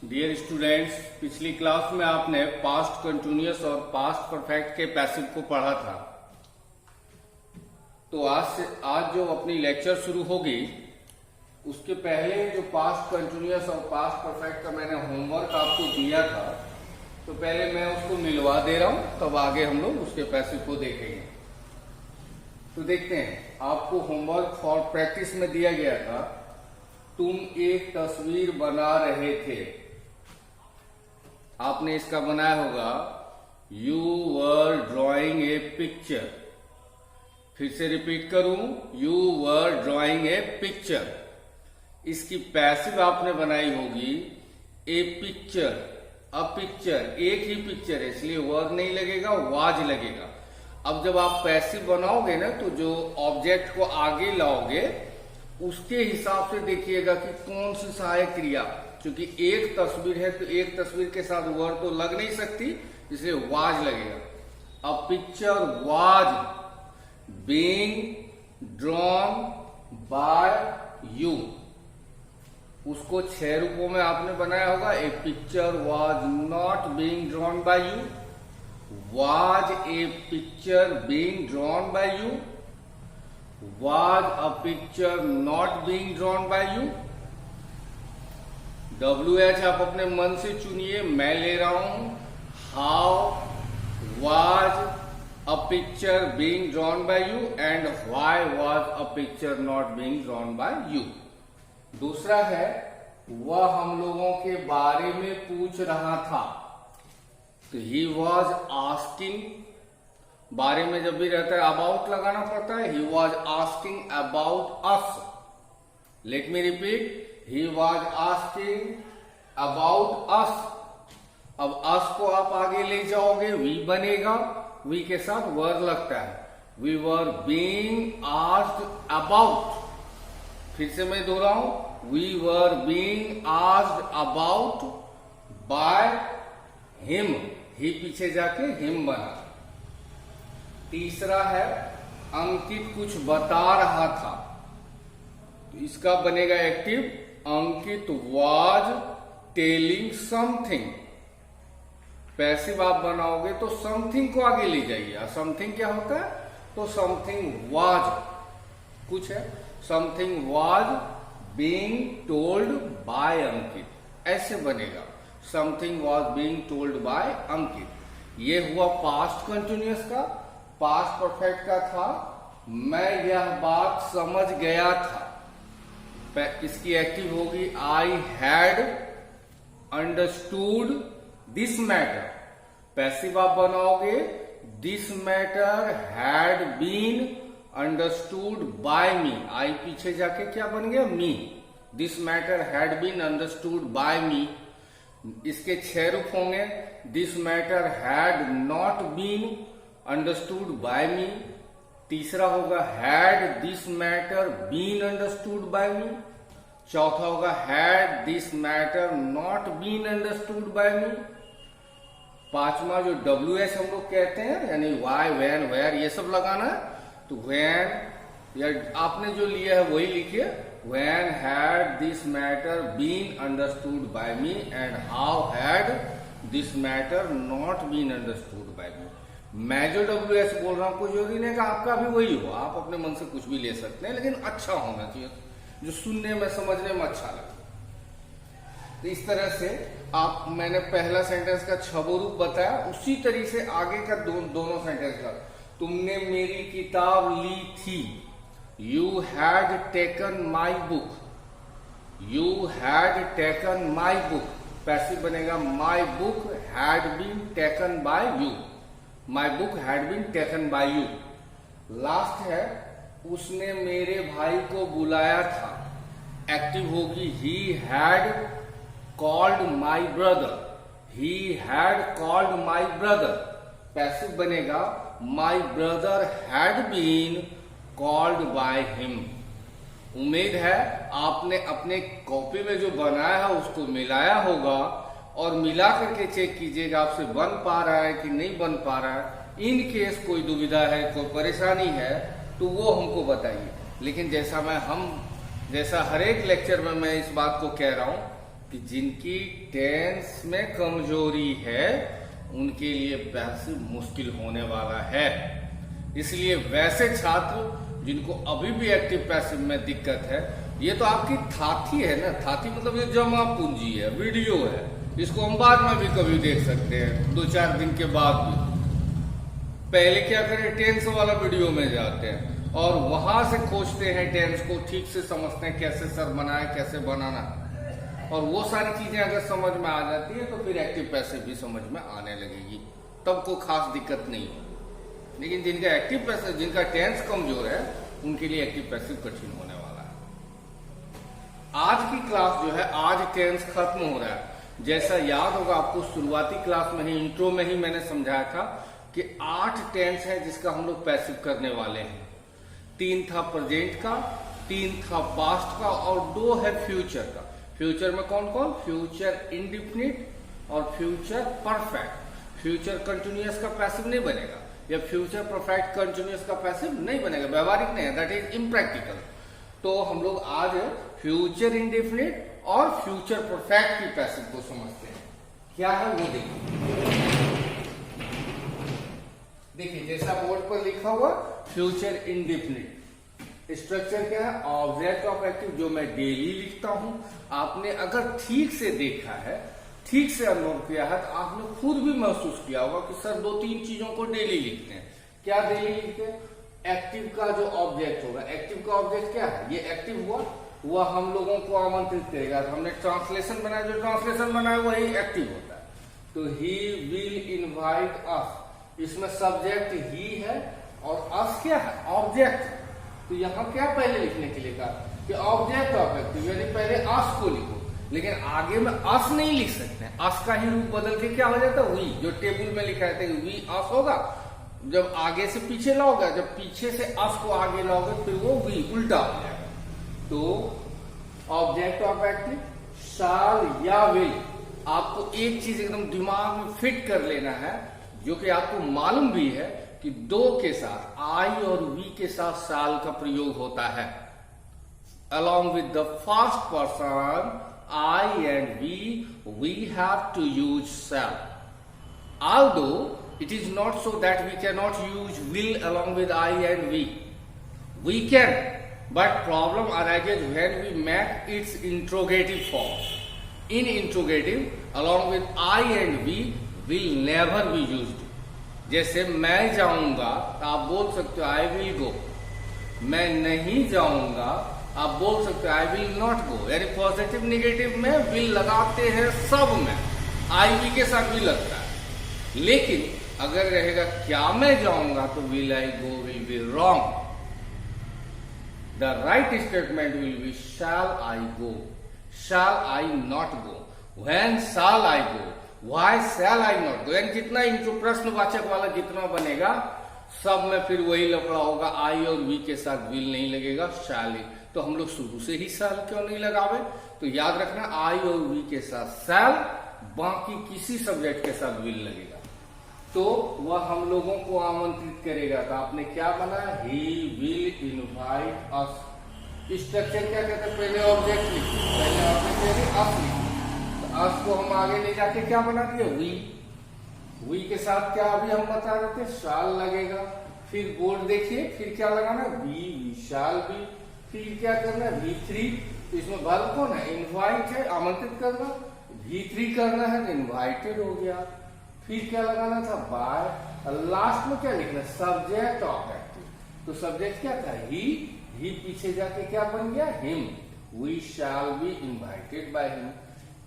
Dear students, पिछली class में आपने पास्ट कंटिन्यूअस और पास्ट परफेक्ट के पैसिव को पढ़ा था। तो आज जो अपनी लेक्चर शुरू होगी उसके पहले जो पास्ट कंटिन्यूअस और पास्ट परफेक्ट का मैंने होमवर्क आपको दिया था, तो पहले मैं उसको मिलवा दे रहा हूं, तब आगे हम लोग उसके पैसिव को देखेंगे। तो देखते हैं, आपको होमवर्क फॉर प्रैक्टिस में दिया गया था, तुम एक तस्वीर बना रहे थे। आपने इसका बनाया होगा you were drawing a picture. फिर से रिपीट करूं, you were drawing a picture. इसकी पैसिव आपने बनाई होगी ए पिक्चर, अ पिक्चर, एक ही पिक्चर है इसलिए वर नहीं लगेगा, वाज लगेगा। अब जब आप पैसिव बनाओगे ना, तो जो ऑब्जेक्ट को आगे लाओगे उसके हिसाब से देखिएगा कि कौन सी सहायक क्रिया, क्योंकि एक तस्वीर है तो एक तस्वीर के साथ वर तो लग नहीं सकती, इसलिए वाज लगेगा। A picture was being drawn by you. उसको 6 रूपों में आपने बनाया होगा। A picture was not being drawn by you, was a picture being drawn by you, was a picture not being drawn by you। WH आप अपने मन से चुनिए, मैं ले रहा हूं how was a picture being drawn by you and why was a picture not being drawn by you। दूसरा है, वह हम लोगों के बारे में पूछ रहा था। तो he was asking, बारे में जब भी रहता है अबाउट लगाना पड़ता है। He was asking about us. Let me repeat, he was asking about us. अब अस को आप आगे ले जाओगे, वी बनेगा, वी के साथ वर लगता है। We were being asked about. फिर से मैं दोहराऊं, we were being asked about by him. He पीछे जाके हिम बना। तीसरा है, अंकित कुछ बता रहा था। तो इसका बनेगा active, Ankit was telling something. Passive आप बनाओगे तो समथिंग को आगे ले जाइए। समथिंग क्या होता है? तो समथिंग वाज कुछ है, something was being told by Ankit, ऐसे बनेगा। Something was being told by Ankit. ये हुआ पास्ट कंटिन्यूअस का। पास्ट परफेक्ट का था, मैं यह बात समझ गया था। इसकी एक्टिव होगी, I had understood this matter. Passive आप बनाओगे, this matter had been understood by me. I पीछे जाके क्या बन गया? Me. This matter had been understood by me. इसके 6 रूप होंगे। This matter had not been understood by me. तीसरा होगा, had this matter been understood by me. चौथा होगा, had this matter not been understood by me. पांचवा जो WH हम लोग कहते हैं, यानी वाई, व्हेन, वेयर, ये सब लगाना है। तो व्हेन, या आपने जो लिया है वही लिखिए, when had this matter been understood by me and how had this matter not been understood by me. मैं जो WH बोल रहा हूं, कोई जरूरी नहीं कि आपका भी वही हो, आप अपने मन से कुछ भी ले सकते हैं, लेकिन अच्छा होना चाहिए, जो सुनने में समझने में अच्छा लगे। तो इस तरह से आप, मैंने पहला सेंटेंस का 6 रूप बताया, उसी तरीके से आगे का दोनों सेंटेंस का। तुमने मेरी किताब ली थी। You had taken my book. You had taken my book. Passive बनेगा, my book had been taken by you. My book had been taken by you. Last है, उसने मेरे भाई को बुलाया था। एक्टिव होगी, he had called my brother. He had called my brother. Passive बनेगा, my brother had been called by him. उम्मीद है आपने अपने कॉपी में जो बनाया है उसको मिलाया होगा, और मिला करके चेक कीजिएगा आपसे बन पा रहा है कि नहीं बन पा रहा है। इन केस कोई दुविधा है, कोई परेशानी है, तो वो हमको बताइए। लेकिन जैसा हर एक लेक्चर में मैं इस बात को कह रहा हूं कि जिनकी टेंस में कमजोरी है उनके लिए पैसिव मुश्किल होने वाला है। इसलिए वैसे छात्र जिनको अभी भी एक्टिव पैसिव में दिक्कत है, ये तो आपकी थाथी है ना, थाथी मतलब ये जमा पूंजी है, वीडियो है, इसको हम बाद में भी कभी देख सकते हैं, 2-4 दिन के बाद भी। पहले क्या करें, टेंस वाला वीडियो में जाते हैं और वहां से खोजते हैं टेंस को, ठीक से समझते हैं कैसे सर बनाए, कैसे बनाना, और वो सारी चीजें अगर समझ में आ जाती है तो फिर एक्टिव पैसिव भी समझ में आने लगेगी, तब कोई खास दिक्कत नहीं होगी। लेकिन जिनका एक्टिव पैसिव, जिनका टेंस कमजोर है, उनके लिए एक्टिव पैसिव कठिन होने वाला है। आज की क्लास जो है, आज टेंस खत्म हो रहा है। जैसा याद होगा आपको, शुरुआती क्लास में ही, इंट्रो में ही मैंने समझाया था कि 8 टेंस है जिसका हम लोग पैसिव करने वाले हैं। 3 था प्रेजेंट का, 3 था पास्ट का और 2 है फ्यूचर का। फ्यूचर में कौन कौन? फ्यूचर इंडिफिनिट और फ्यूचर परफेक्ट। फ्यूचर कंटिन्यूअस का पैसिव नहीं बनेगा, या फ्यूचर परफेक्ट कंटिन्यूअस का पैसिव नहीं बनेगा, व्यवहारिक नहीं है, दैट इज इम्प्रैक्टिकल। तो हम लोग आज फ्यूचर इंडिफिनिट और फ्यूचर परफेक्ट की पैसिव को समझते हैं। क्या है वो देखिए, जैसा बोर्ड पर लिखा हुआ फ्यूचर इंडिफिनिट। स्ट्रक्चर क्या है? ऑब्जेक्ट ऑफ एक्टिव, जो मैं डेली लिखता हूं। आपने अगर ठीक से देखा है, ठीक से अनुभव किया है, तो आपने खुद भी महसूस किया होगा कि सर 2-3 चीजों को डेली लिखते हैं। क्या डेली लिखते हैं? एक्टिव का जो ऑब्जेक्ट होगा, एक्टिव का ऑब्जेक्ट क्या है? ये एक्टिव हुआ, वह हम लोगों को आमंत्रित करेगा। तो हमने ट्रांसलेशन बनाया, जो ट्रांसलेशन बनाया वही एक्टिव होता है। तो ही विल इनवाइट अस, इसमें सब्जेक्ट ही है और अस क्या है? ऑब्जेक्ट। तो यहां क्या पहले लिखने के लिए कहा कि ऑब्जेक्ट ऑफ एक्टिव, यानी पहले अस को लिखो। लेकिन आगे में अस नहीं लिख सकते हैं, अस का ही रूप बदल के क्या हो जाता है? वी, जो टेबल में लिखा है वी अस होगा। जब आगे से पीछे लाओगे, जब पीछे से अस को आगे लाओगे, फिर वो वी उल्टा हो जाएगा। तो ऑब्जेक्ट ऑफ एक्टिव शाल या विल। आपको एक चीज एकदम दिमाग में फिट कर लेना है, जो कि आपको मालूम भी है कि 2 के साथ, आई और वी के साथ शाल का प्रयोग होता है। Along with the first person I and we have to use shall. Although it is not so that we cannot use will along with I and we. We can, but problem arises when we make its interrogative form. In interrogative, along with I and we will never be used. जैसे मैं जाऊंगा तो आप बोल सकते हो I will go. मैं नहीं जाऊंगा आप बोल सकते हो आई विल नॉट गो। यानी पॉजिटिव निगेटिव में विल लगाते हैं सब में, आई वी के साथ भी लगता है। लेकिन अगर रहेगा क्या मैं जाऊंगा, तो will I go will be wrong. The right statement will be shall I go, shall I not go, when shall I go, why shall I not go. यानी जितना इंट्रो प्रश्नवाचक वाला जितना बनेगा, सब में फिर वही लफड़ा होगा, आई और वी के साथ विल नहीं लगेगा, शैल ही। तो हम लोग शुरू से ही शैल क्यों नहीं लगावे? तो याद रखना, आई और वी के साथ शैल, बाकी किसी सब्जेक्ट के साथ विल लगेगा, तो वह हम लोगों को आमंत्रित करेगा। तो आपने क्या बनाया? He will invite us. Structure क्या कहते हैं? पहले ऑब्जेक्ट लिखिए, पहले ऑब्जेक्ट अस लिखिए। तो अस को हम आगे ले जाके क्या बना दिए? वी। वी के साथ क्या अभी हम बता रहे थे? शैल लगेगा। फिर बोर्ड देखिए, फिर क्या लगाना? We shall be. फिर क्या करना? V3। तो इसमें वर्ब कौन है? इनवाइट है, आमंत्रित करना। V3 करना है तो इनवाइटेड हो गया। फिर क्या लगाना था? बाय। लास्ट में क्या लिखना? Subject of active. तो सब्जेक्ट क्या था? ही पीछे जाके क्या बन गया? Him. We shall be invited by him.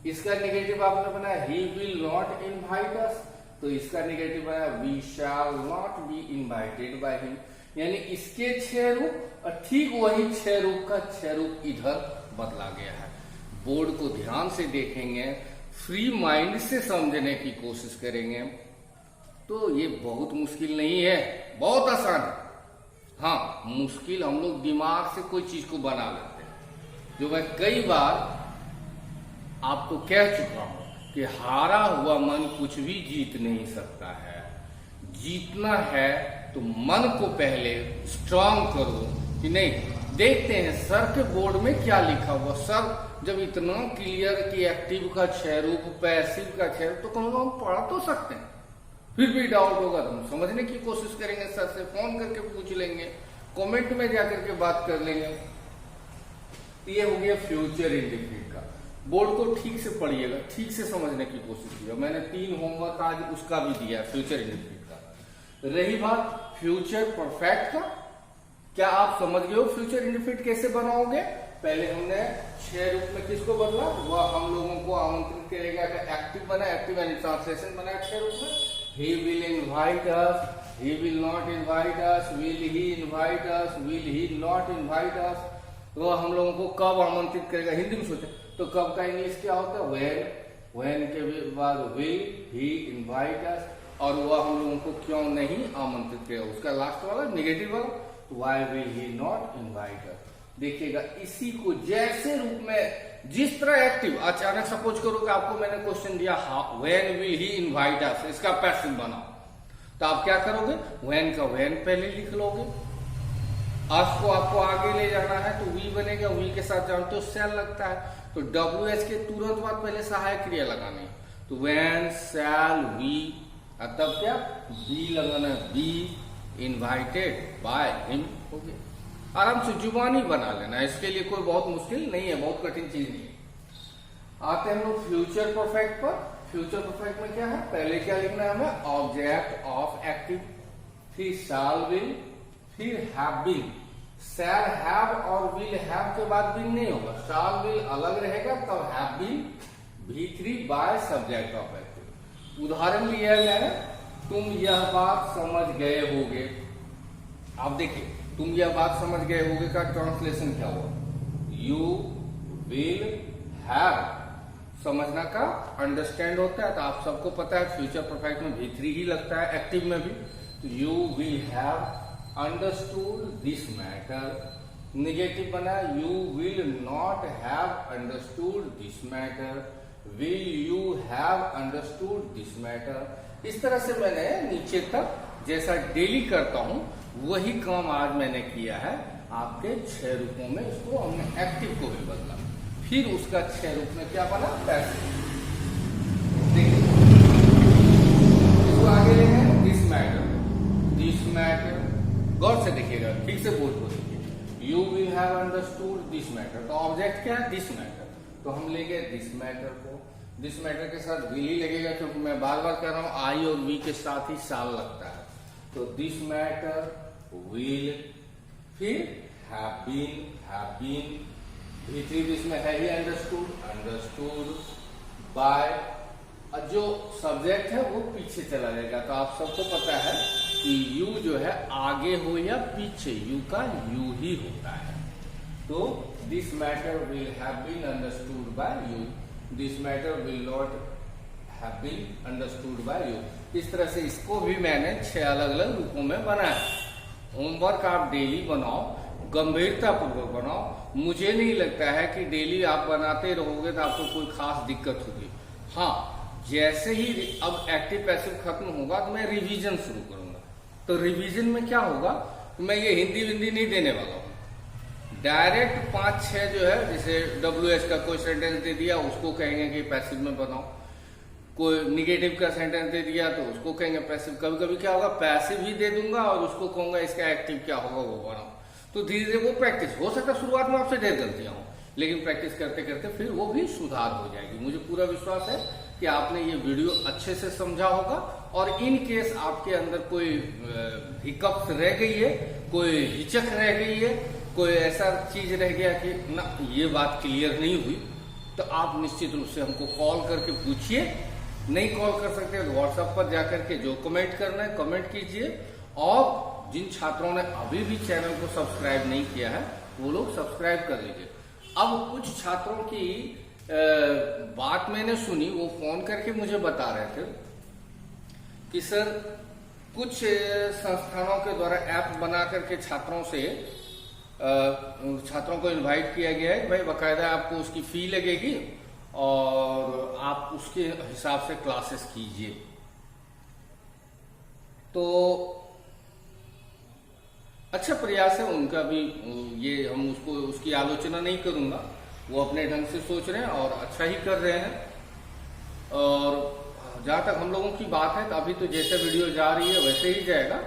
इसका नेगेटिव आपने बनाया he will not invite us, तो इसका नेगेटिव बनाया we shall not be invited by him. यानी इसके 6 रूप और ठीक वही 6 रूप का 6 रूप इधर बदला गया है। बोर्ड को ध्यान से देखेंगे, फ्री माइंड से समझने की कोशिश करेंगे, तो ये बहुत मुश्किल नहीं है, बहुत आसान है। हाँ, मुश्किल हम लोग दिमाग से कोई चीज को बना लेते हैं। जो मैं कई बार आपको कह चुका हूं कि हारा हुआ मन कुछ भी जीत नहीं सकता है। जीतना है तो मन को पहले स्ट्रांग करो कि नहीं। देखते हैं सर के बोर्ड में क्या लिखा हुआ। सर जब इतना क्लियर कि एक्टिव का 6 रूप, पैसिव का 6 रूप, तो कम से कम पढ़ तो सकते हैं। फिर भी डाउट होगा तो हम समझने की कोशिश करेंगे, सर से फोन करके पूछ लेंगे, कमेंट में जाकर के बात कर लेंगे। ये हो गया फ्यूचर इंडेफिनिट का। बोर्ड को ठीक से पढ़िएगा, ठीक से समझने की कोशिश कीजिए। मैंने 3 होमवर्क आज उसका भी दिया, फ्यूचर इंडेफिनिट का। रही बात फ्यूचर परफेक्ट का, क्या आप समझ गए हो फ्यूचर इंडेफिनिट कैसे बनाओगे? पहले हमने 6 रूप में किसको बदला, वह हम लोगों को आमंत्रित करेगा, एक्टिव बना, एक्टिव यानी ट्रांसलेशन बना 6 रूप में। He will invite us, he will not invite us, will he invite us, will he not invite us। वो हम लोगों को कब आमंत्रित करेगा, हिंदी में सोचे तो कब का इंग्लिश क्या होता है, when के बाद will he invite us, और वह हम लोगों को क्यों नहीं आमंत्रित करेगा, उसका लास्ट वाला नेगेटिव वाला, why will he not invite us। देखिएगा इसी को जैसे रूप में जिस तरह एक्टिव, अचानक सपोज करो कि आपको मैंने क्वेश्चन दिया व्हेन विल ही इनवाइट अस, इसका पैसिव बनाओ, तो आप क्या करोगे, व्हेन का व्हेन पहले लिख लोगे, अस को आपको आगे ले जाना है तो वी बनेगा, वी के साथ जानते हो शैल लगता है, तो WH के तुरंत बाद पहले सहायक क्रिया लगानी है, तो व्हेन शैल वी, तब क्या बी लगाना है, बी इनवाइटेड बाय हिम, हो गया। आराम से जुबानी बना लेना, इसके लिए कोई बहुत मुश्किल नहीं है, बहुत कठिन चीज नहीं है। आते हैं हम लोग फ्यूचर परफेक्ट पर। फ्यूचर परफेक्ट में क्या है, पहले क्या लिखना है हमें, ऑब्जेक्ट ऑफ एक्टिव, फिर शैल विल, फिर हैव बीन। शैल हैव और विल हैव के बाद बीन नहीं होगा, शैल विल अलग रहेगा, तब have been V3 by subject of active. उदाहरण लिया मैंने, तुम यह बात समझ गए होगे। आप देखिए तुम यह बात समझ गए होगे का ट्रांसलेशन क्या हुआ, यू विल हैव, समझना का अंडरस्टैंड होता है, तो आप सबको पता है फ्यूचर परफेक्ट में V3 ही लगता है, एक्टिव में भी, तो you will have understood this matter. Negative बना, you will not have understood this matter, will you have understood this matter. इस तरह से मैंने नीचे तक जैसा डेली करता हूं वही काम आज मैंने किया है आपके 6 रूपों में। इसको हमने एक्टिव को भी बदला, फिर उसका 6 रूप में क्या बना, पैसिव। देखिए इसको आगे लेंगे, दिस मैटर, दिस मैटर, गौर से देखिएगा, ठीक से बोल देखिए, you will have understood this matter, तो ऑब्जेक्ट क्या है, दिस मैटर, तो हम ले गए दिस मैटर को, दिस मैटर के साथ विल ही लगेगा, क्योंकि मैं बार बार कह रहा हूं आई और वी के साथ ही साल लगता है, तो दिस मैटर विल, फिर हैव बीन, V3 इसमें है ही अंडरस्टूड बाय, जो सब्जेक्ट है वो पीछे चला जाएगा, तो आप सबको पता है कि यू जो है आगे हो या पीछे, यू का यू ही होता है, तो this matter will have been understood by you, this matter will not have been understood by you. इस तरह से इसको भी मैंने 6 अलग अलग रूपों में बनाया। होमवर्क आप डेली बनाओ, गंभीरता पूर्वक बनाओ। मुझे नहीं लगता है कि डेली आप बनाते रहोगे तो आपको कोई खास दिक्कत होगी। हाँ, जैसे ही अब एक्टिव पैसिव खत्म होगा तो मैं रिवीजन शुरू करूंगा, तो रिवीजन में क्या होगा, मैं ये हिंदी विंदी नहीं देने वाला हूँ, डायरेक्ट 5-6 जो है, जैसे WH का कोई सेंटेंस दे दिया उसको कहेंगे कि पैसिव में बनाओ, कोई निगेटिव का सेंटेंस दे दिया तो उसको कहेंगे पैसिव। कभी कभी क्या होगा, पैसिव ही दे दूंगा और उसको कहूंगा इसका एक्टिव क्या होगा वो बनाओ, तो धीरे धीरे वो प्रैक्टिस हो सकता है। शुरुआत में आपसे ढेर गलतियां हो, लेकिन प्रैक्टिस करते करते फिर वो भी सुधार हो जाएगी। मुझे पूरा विश्वास है कि आपने ये वीडियो अच्छे से समझा होगा, और इन केस आपके अंदर कोई हिकअप्स रह गई है, कोई हिचक रह गई है, कोई ऐसा चीज रह गया कि ना ये बात क्लियर नहीं हुई, तो आप निश्चित रूप से हमको कॉल करके पूछिए। नहीं कॉल कर सकते तो व्हाट्सएप पर जाकर के जो कमेंट करना है कमेंट कीजिए, और जिन छात्रों ने अभी भी चैनल को सब्सक्राइब नहीं किया है वो लोग सब्सक्राइब कर लीजिए। अब कुछ छात्रों की बात मैंने सुनी, वो फोन करके मुझे बता रहे थे कि सर कुछ संस्थानों के द्वारा ऐप बना करके छात्रों को इनवाइट किया गया है, भाई बाकायदा आपको उसकी फी लगेगी और आप उसके हिसाब से क्लासेस कीजिए। तो अच्छा प्रयास है उनका भी, ये हम उसकी आलोचना नहीं करूंगा, वो अपने ढंग से सोच रहे हैं और अच्छा ही कर रहे हैं। और जहाँ तक हम लोगों की बात है तो अभी तो जैसे वीडियो जा रही है वैसे ही जाएगा,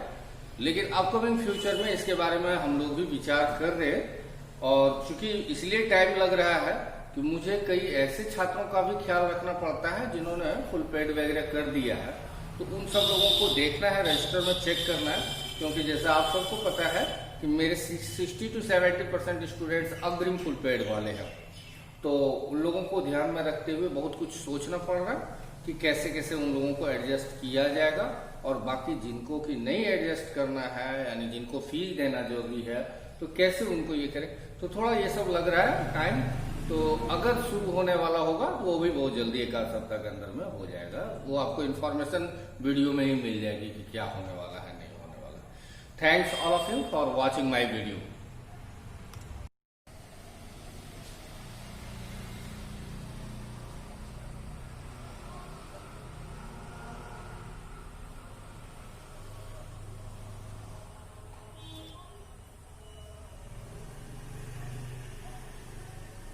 लेकिन अपकमिंग फ्यूचर में इसके बारे में हम लोग भी विचार कर रहे हैं। और चूंकि इसलिए टाइम लग रहा है कि मुझे कई ऐसे छात्रों का भी ख्याल रखना पड़ता है जिन्होंने फुल पेड वगैरह कर दिया है, तो उन सब लोगों को देखना है, रजिस्टर में चेक करना है। क्योंकि जैसा आप सबको पता है कि मेरे 60 to 70% स्टूडेंट्स अग्रिम फुल पेड वाले हैं, तो उन लोगों को ध्यान में रखते हुए बहुत कुछ सोचना पड़ रहा है कि कैसे कैसे उन लोगों को एडजस्ट किया जाएगा। और बाकी जिनको कि नहीं एडजस्ट करना है, यानी जिनको फीस देना जरूरी है, तो कैसे उनको ये करें, तो थोड़ा ये सब लग रहा है टाइम। तो अगर शुरू होने वाला होगा तो वो भी बहुत जल्दी 1 आध सप्ताह के अंदर में हो जाएगा। वो आपको इन्फॉर्मेशन वीडियो में ही मिल जाएगी कि क्या होने वाला है, नहीं होने वाला। Thanks all of you for watching my video.